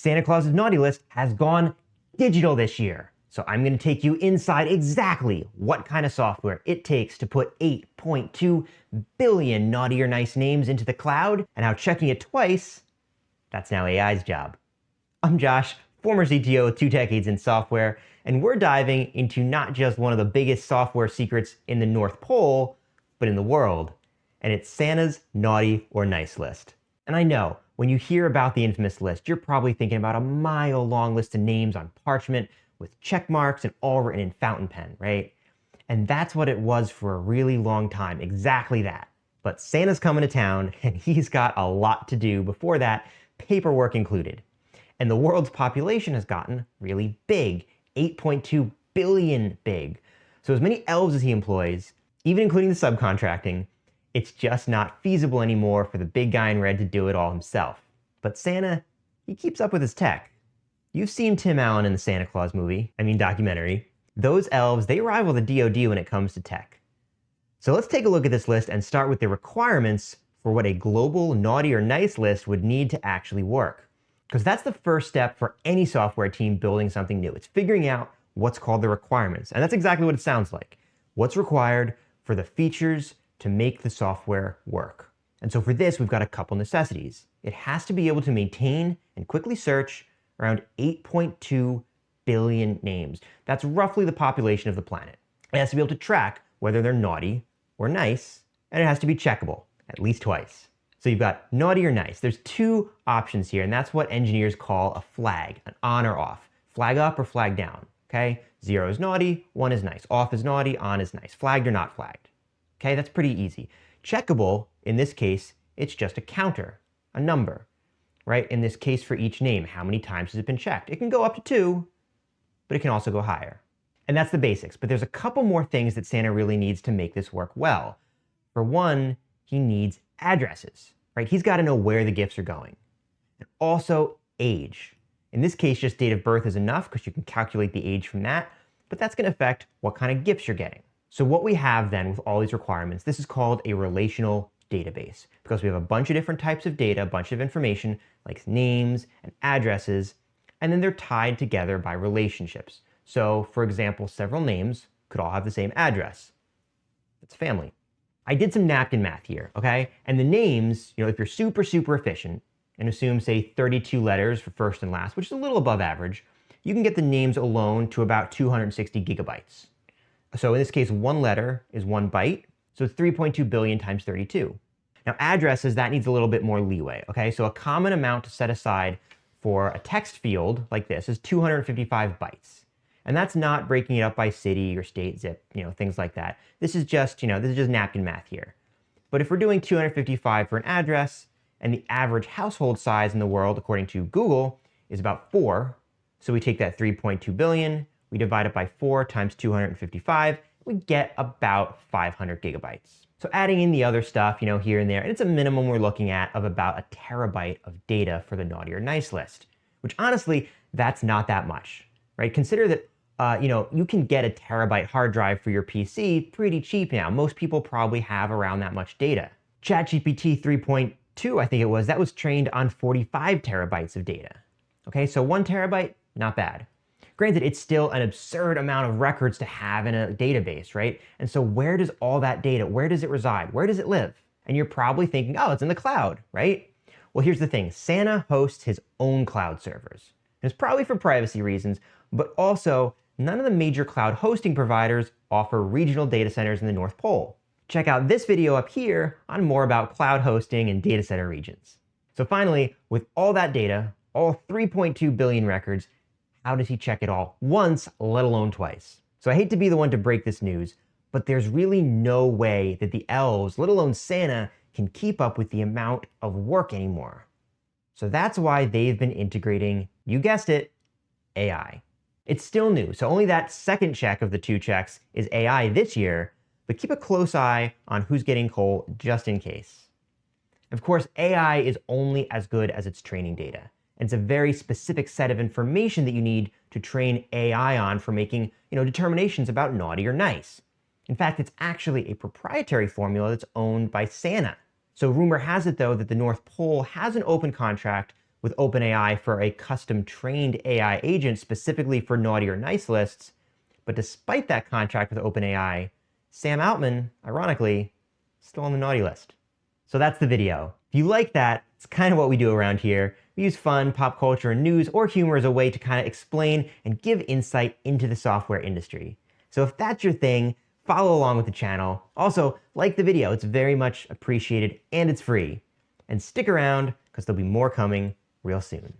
Santa Claus's naughty list has gone digital this year. So I'm going to take you inside exactly what kind of software it takes to put 8.2 billion naughty or nice names into the cloud, and how checking it twice, that's now AI's job. I'm Josh, former CTO with 2 decades in software, and we're diving into not just one of the biggest software secrets in the North Pole, but in the world, and it's Santa's naughty or nice list. And I know, when you hear about the infamous list, you're probably thinking about a mile-long list of names on parchment with check marks and all written in fountain pen, right? And that's what it was for a really long time, exactly that. But Santa's coming to town, and he's got a lot to do before that, paperwork included. And the world's population has gotten really big, 8.2 billion big. So as many elves as he employs, even including the subcontracting, it's just not feasible anymore for the big guy in red to do it all himself. But Santa, he keeps up with his tech. You've seen Tim Allen in the Santa Claus documentary. Those elves, they rival the DoD when it comes to tech. So let's take a look at this list and start with the requirements for what a global naughty or nice list would need to actually work. Because that's the first step for any software team building something new. It's figuring out what's called the requirements. And that's exactly what it sounds like. What's required for the features to make the software work. And so for this, we've got a couple necessities. It has to be able to maintain and quickly search around 8.2 billion names. That's roughly the population of the planet. It has to be able to track whether they're naughty or nice, and it has to be checkable at least twice. So you've got naughty or nice. There's 2 options here, and that's what engineers call a flag, an on or off. Flag up or flag down, okay? 0 is naughty, 1 is nice. Off is naughty, on is nice. Flagged or not flagged. Okay, that's pretty easy. Checkable, in this case, it's just a counter, a number, right? In this case, for each name, how many times has it been checked? It can go up to 2, but it can also go higher. And that's the basics, but there's a couple more things that Santa really needs to make this work well. For one, he needs addresses, right? He's got to know where the gifts are going. And also age. In this case, just date of birth is enough because you can calculate the age from that, but that's going to affect what kind of gifts you're getting. So what we have then with all these requirements, this is called a relational database because we have a bunch of different types of data, a bunch of information like names and addresses, and then they're tied together by relationships. So for example, several names could all have the same address. That's family. I did some napkin math here, okay? And the names, if you're super efficient and assume say 32 letters for first and last, which is a little above average, you can get the names alone to about 260 gigabytes. So in this case, 1 letter is 1 byte. So it's 3.2 billion times 32. Now addresses, that needs a little bit more leeway, okay? So a common amount to set aside for a text field like this is 255 bytes. And that's not breaking it up by city or state, zip, things like that. This is just, this is just napkin math here. But if we're doing 255 for an address, and the average household size in the world, according to Google, is about 4, so we take that 3.2 billion, we divide it by 4 times 255, we get about 500 gigabytes. So adding in the other stuff, here and there, and it's a minimum we're looking at of about a terabyte of data for the naughty or nice list, which honestly, that's not that much, right? Consider that, you can get a terabyte hard drive for your PC pretty cheap now. Most people probably have around that much data. ChatGPT 3.2, I think it was, that was trained on 45 terabytes of data. Okay, so 1 terabyte, not bad. Granted, it's still an absurd amount of records to have in a database, right? And so where does all that data, where does it reside? Where does it live? And you're probably thinking, oh, it's in the cloud, right? Well, here's the thing. Santa hosts his own cloud servers. And it's probably for privacy reasons, but also none of the major cloud hosting providers offer regional data centers in the North Pole. Check out this video up here on more about cloud hosting and data center regions. So finally, with all that data, all 3.2 billion records, how does he check it all once, let alone twice? So I hate to be the one to break this news, but there's really no way that the elves, let alone Santa, can keep up with the amount of work anymore. So that's why they've been integrating, you guessed it, AI. It's still new, so only that second check of the 2 checks is AI this year, but keep a close eye on who's getting coal just in case. Of course, AI is only as good as its training data. And it's a very specific set of information that you need to train AI on for making, determinations about naughty or nice. In fact, it's actually a proprietary formula that's owned by Santa. So rumor has it, though, that the North Pole has an open contract with OpenAI for a custom-trained AI agent specifically for naughty or nice lists. But despite that contract with OpenAI, Sam Altman, ironically, is still on the naughty list. So that's the video. If you like that, it's kind of what we do around here. We use fun, pop culture, news, or humor as a way to kind of explain and give insight into the software industry. So if that's your thing, follow along with the channel. Also, like the video, it's very much appreciated and it's free. And stick around because there'll be more coming real soon.